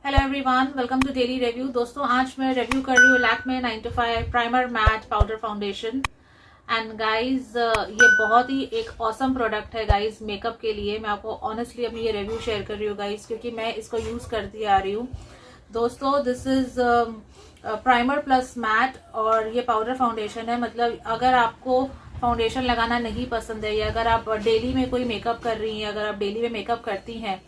Hello everyone, welcome to daily review. दोस्तों आज मैं रिव्यू कर रही हूँ Lakme 9 to 5 primer matte powder foundation. And guys ये बहुत ही एक ऑसम प्रोडक्ट है गाइज मेकअप के लिए। मैं आपको ऑनेस्टली अपनी ये रिव्यू शेयर कर रही हूँ गाइज, क्योंकि मैं इसको यूज करती आ रही हूँ। दोस्तों this is primer plus mat और ये पाउडर फाउंडेशन है। मतलब अगर आपको फाउंडेशन लगाना नहीं पसंद है या अगर आप डेली में कोई मेकअप कर रही हैं, अगर आप डेली में मेकअप करती हैं,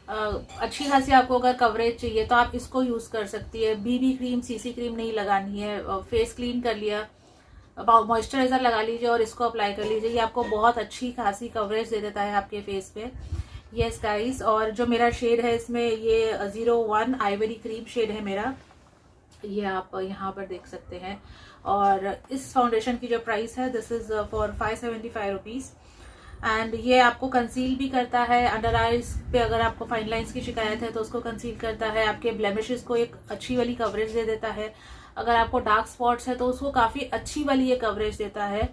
अच्छी खासी आपको अगर कवरेज चाहिए तो आप इसको यूज कर सकती है। बीबी क्रीम सीसी क्रीम नहीं लगानी है, फेस क्लीन कर लिया, मॉइस्चराइजर लगा लीजिए और इसको अप्लाई कर लीजिए। ये आपको बहुत अच्छी खासी कवरेज दे देता है आपके फेस पे। यस गाइस, और जो मेरा शेड है इसमें ये 01 आइवरी क्रीम शेड है मेरा, ये आप यहाँ पर देख सकते हैं। और इस फाउंडेशन की जो प्राइस है this is for 575 rupees. And ये आपको कंसील भी करता है अंडर आईज पे। अगर आपको फाइन लाइंस की शिकायत है तो उसको कंसील करता है, आपके ब्लेमिशेस को एक अच्छी वाली कवरेज दे देता है। अगर आपको डार्क स्पॉट्स है तो उसको काफी अच्छी वाली ये कवरेज देता है।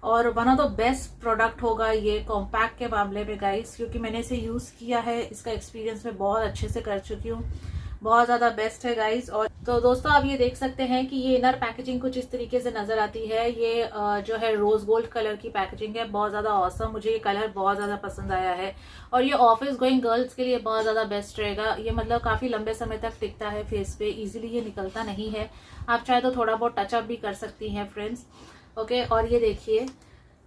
और one of the best product होगा ये कॉम्पैक्ट के मामले में गाइस, क्योंकि मैंने इसे यूज किया है, इसका एक्सपीरियंस मैं बहुत अच्छे से कर चुकी हूँ। बहुत ज्यादा बेस्ट है गाइस। और तो दोस्तों आप ये देख सकते हैं कि ये इनर पैकेजिंग कुछ इस तरीके से नजर आती है। ये जो है रोज गोल्ड कलर की पैकेजिंग है, बहुत ज्यादा ऑसम। मुझे ये कलर बहुत ज्यादा पसंद आया है और ये ऑफिस गोइंग गर्ल्स के लिए बहुत ज्यादा बेस्ट रहेगा। ये मतलब काफी लंबे समय तक टिकता है फेस पे, इजीली ये निकलता नहीं है। आप चाहे तो थोड़ा बहुत टचअप भी कर सकती हैं फ्रेंड्स। ओके, और ये देखिए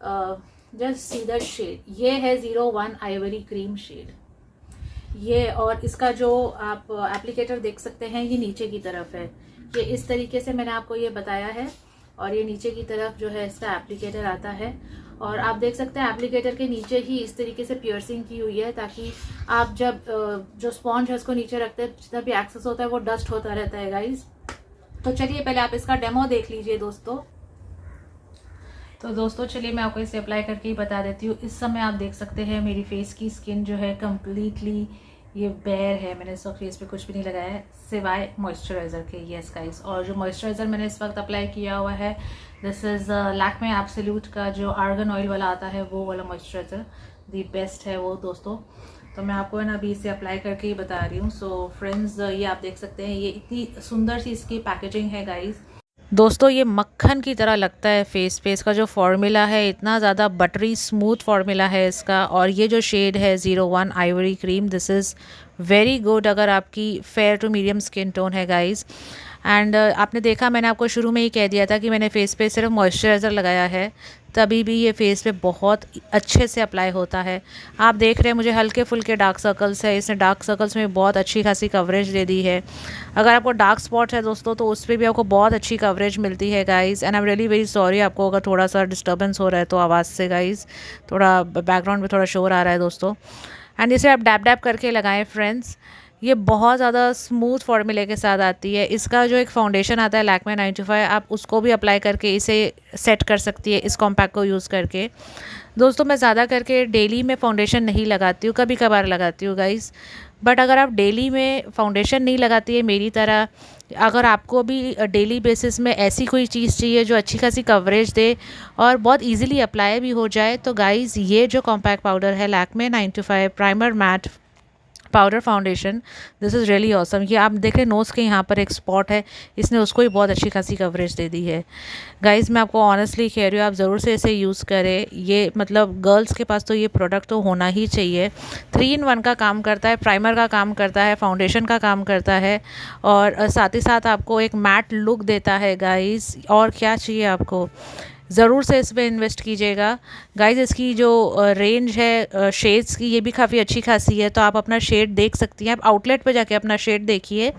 जस्ट सी द शेड, ये है 01 आइवरी क्रीम शेड ये। और इसका जो आप एप्लीकेटर देख सकते हैं ये नीचे की तरफ है। ये इस तरीके से मैंने आपको ये बताया है और ये नीचे की तरफ जो है इसका एप्लीकेटर आता है। और आप देख सकते हैं एप्लीकेटर के नीचे ही इस तरीके से पियर्सिंग की हुई है, ताकि आप जब जो स्पॉन्ज है उसको नीचे रखते हैं, जितना भी एक्सेस होता है वो डस्ट होता रहता है गाइज। तो चलिए पहले आप इसका डेमो देख लीजिए दोस्तों। तो दोस्तों चलिए मैं आपको इसे अप्लाई करके ही बता देती हूँ। इस समय आप देख सकते हैं मेरी फेस की स्किन जो है कम्प्लीटली ये बेयर है। मैंने इस वक्त फेस पे कुछ भी नहीं लगाया है सिवाय मॉइस्चराइजर के। यस गाइस, और जो मॉइस्चराइजर मैंने इस वक्त अप्लाई किया हुआ है दिस इज लैक्मे एब्सोल्यूट का जो आर्गन ऑयल वाला आता है, वो वाला मॉइस्चराइजर दी बेस्ट है वो दोस्तों। तो मैं आपको है ना अभी इसे अप्लाई करके ही बता रही हूँ। सो फ्रेंड्स ये आप देख सकते हैं, ये इतनी सुंदर सी इसकी पैकेजिंग है गाइज। दोस्तों ये मक्खन की तरह लगता है फेस पे। इसका जो फॉर्मूला है इतना ज़्यादा बटरी स्मूथ फॉर्मूला है इसका। और ये जो शेड है 01 ivory cream, this is very good अगर आपकी fair to medium skin tone है गाइस। एंड आपने देखा, मैंने आपको शुरू में ही कह दिया था कि मैंने फेस पे सिर्फ मॉइस्चराइज़र लगाया है, तभी भी ये फेस पे बहुत अच्छे से अप्लाई होता है। आप देख रहे हैं मुझे हल्के फुल्के डार्क सर्कल्स है, इसने डार्क सर्कल्स में बहुत अच्छी खासी कवरेज दे दी है। अगर आपको डार्क स्पॉट है दोस्तों तो उस पर भी आपको बहुत अच्छी कवरेज मिलती है guys. And I am really very sorry आपको अगर थोड़ा सा डिस्टर्बेंस हो रहा है तो आवाज़ से गाइस, थोड़ा बैकग्राउंड में थोड़ा शोर आ रहा है दोस्तों। एंड इसे आप डैप डैप करके लगाएं फ्रेंड्स। ये बहुत ज़्यादा स्मूथ फॉर्मूले के साथ आती है। इसका जो एक फाउंडेशन आता है लैक्मे 9 to 5, आप उसको भी अप्लाई करके इसे सेट कर सकती है इस कॉम्पैक्ट को यूज़ करके। दोस्तों मैं ज़्यादा करके डेली में फाउंडेशन नहीं लगाती हूँ, कभी कभार लगाती हूँ गाइस। बट अगर आप डेली में फाउंडेशन नहीं लगाती है मेरी तरह, अगर आपको भी डेली बेसिस में ऐसी कोई चीज़ चाहिए जो अच्छी खासी कवरेज दे और बहुत इजीली अप्लाई भी हो जाए, तो गाइस ये जो कॉम्पैक्ट पाउडर है Lakme 9 to 5 primer matte powder foundation, this is really awesome. ये आप देख रहे हैं नोज़ के यहाँ पर एक स्पॉट है, इसने उसको ही बहुत अच्छी खासी कवरेज दे दी है गाइस। मैं आपको ऑनेस्टली कह रही हूँ, आप ज़रूर से इसे यूज़ करें। ये मतलब गर्ल्स के पास तो ये प्रोडक्ट तो होना ही चाहिए। 3 in 1 का काम करता है, प्राइमर का काम करता है, फाउंडेशन का काम करता है और साथ ही साथ आपको एक मैट लुक देता है गाइस। और क्या चाहिए आपको, ज़रूर से इस पर इन्वेस्ट कीजिएगा गाइज। इसकी जो रेंज है शेड्स की ये भी काफ़ी अच्छी खासी है, तो आप अपना शेड देख सकती हैं। आप आउटलेट पे जाके अपना शेड देखिए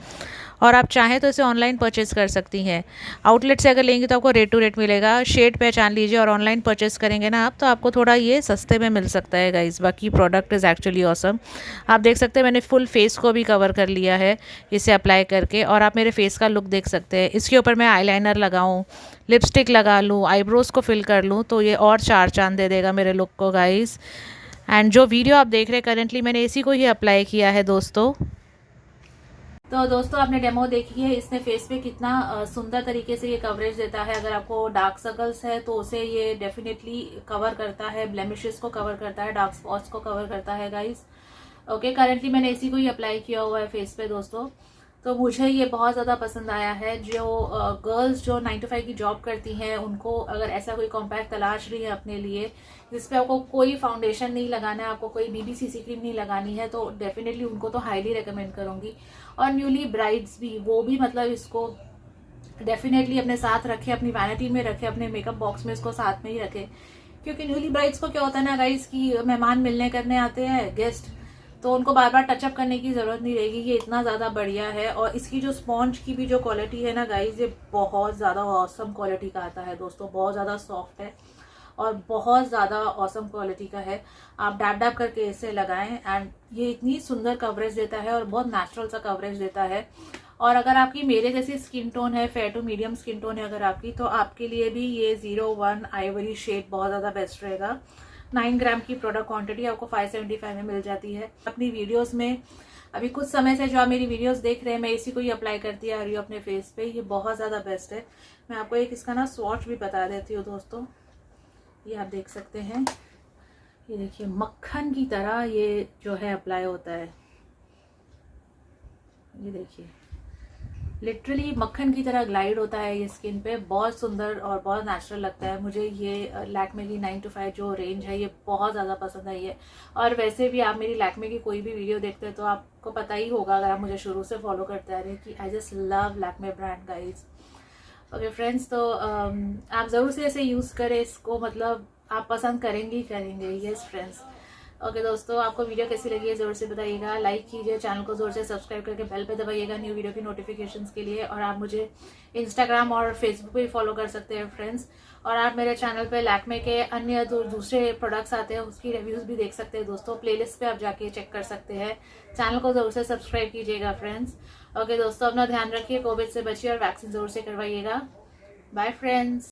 और आप चाहें तो इसे ऑनलाइन परचेज़ कर सकती हैं। आउटलेट से अगर लेंगे तो आपको रेट टू रेट मिलेगा, शेड पहचान लीजिए। और ऑनलाइन परचेज़ करेंगे ना आप तो आपको थोड़ा ये सस्ते में मिल सकता है गाइज। बाकी प्रोडक्ट इज़ एक्चुअली ऑसम। आप देख सकते हैं मैंने फुल फेस को भी कवर कर लिया है इसे अप्लाई करके, और आप मेरे फेस का लुक देख सकते हैं। इसके ऊपर मैं आईलाइनर लगाऊँ, लिपस्टिक लगा लूँ, आईब्रोज़ को फिल कर लूँ तो ये और 4 चांद दे देगा मेरे लुक को गाइस। एंड जो वीडियो आप देख रहे हैं करेंटली मैंने इसी को ही अप्लाई किया है दोस्तों। तो दोस्तों आपने डेमो देखी है, इसने फेस पे कितना सुंदर तरीके से ये कवरेज देता है। अगर आपको डार्क सर्कल्स है तो उसे ये डेफिनेटली कवर करता है, ब्लेमिशेस को कवर करता है, डार्क स्पॉट्स को कवर करता है गाइस। ओके, करेंटली मैंने इसी को ही अप्लाई किया हुआ है फेस पे दोस्तों। तो मुझे ये बहुत ज़्यादा पसंद आया है। जो गर्ल्स जो 9 to 5 की जॉब करती हैं, उनको अगर ऐसा कोई कॉम्पैक्ट तलाश रही है अपने लिए जिस पे आपको कोई फाउंडेशन नहीं लगाना है, आपको कोई BBCC क्रीम नहीं लगानी है, तो डेफिनेटली उनको तो हाईली रिकमेंड करूँगी। और न्यूली ब्राइड्स भी, वो भी मतलब इसको डेफिनेटली अपने साथ रखे, अपनी वैनिटी में रखे, अपने मेकअप बॉक्स में इसको साथ में ही रखे। क्योंकि न्यूली ब्राइड्स को क्या होता है ना गाइस कि मेहमान मिलने करने आते हैं, गेस्ट, तो उनको बार बार टचअप करने की जरूरत नहीं रहेगी। ये इतना ज़्यादा बढ़िया है। और इसकी जो स्पॉन्ज की भी जो क्वालिटी है ना गाइस, ये बहुत ज़्यादा ऑसम क्वालिटी का आता है दोस्तों। बहुत ज़्यादा सॉफ्ट है और बहुत ज़्यादा ऑसम क्वालिटी का है। आप डैब डैब करके इसे लगाएं एंड ये इतनी सुंदर कवरेज देता है और बहुत नेचुरल सा कवरेज देता है। और अगर आपकी मेरे जैसी स्किन टोन है, fair to medium skin tone है अगर आपकी, तो आपके लिए भी ये 01 आइवरी शेड बहुत ज़्यादा बेस्ट रहेगा। 9 ग्राम की प्रोडक्ट क्वांटिटी आपको 575 में मिल जाती है। अपनी वीडियोस में अभी कुछ समय से जो आप मेरी वीडियोस देख रहे हैं, मैं इसी को ही अप्लाई करती आ रही हूँ अपने फेस पे। ये बहुत ज़्यादा बेस्ट है। मैं आपको एक इसका ना स्वॉच भी बता देती हूँ दोस्तों। ये आप देख सकते हैं, ये देखिए मक्खन की तरह ये जो है अप्लाई होता है। ये देखिए लिटरली मक्खन की तरह ग्लाइड होता है ये स्किन पे। बहुत सुंदर और बहुत नेचुरल लगता है। मुझे ये लैक्मे की 9 to 5 जो रेंज है ये बहुत ज़्यादा पसंद आई है। और वैसे भी आप मेरी लैक्मे की कोई भी वीडियो देखते हैं तो आपको पता ही होगा, अगर आप मुझे शुरू से फॉलो करते आ रहे हैं, कि I just love Lakme brand guys. Okay friends, तो आप ज़रूर से ऐसे यूज़ करें इसको, मतलब आप पसंद करेंगे ही करेंगे। Yes friends. ओके दोस्तों, आपको वीडियो कैसी लगी है ज़रूर से बताइएगा। लाइक कीजिए, चैनल को ज़रूर से सब्सक्राइब करके बेल पे दबाइएगा न्यू वीडियो की नोटिफिकेशंस के लिए। और आप मुझे इंस्टाग्राम और फेसबुक पे भी फॉलो कर सकते हैं फ्रेंड्स। और आप मेरे चैनल पे लैक्मे के अन्य दूसरे प्रोडक्ट्स आते हैं, उसकी रिव्यूज़ भी देख सकते हैं दोस्तों। प्लेलिस्ट पे आप जाके चेक कर सकते हैं। चैनल को ज़रूर से सब्सक्राइब कीजिएगा फ्रेंड्स। ओके दोस्तों, अपना ध्यान रखिए, कोविड से बचिए और वैक्सीन ज़रूर से करवाइएगा। Bye friends.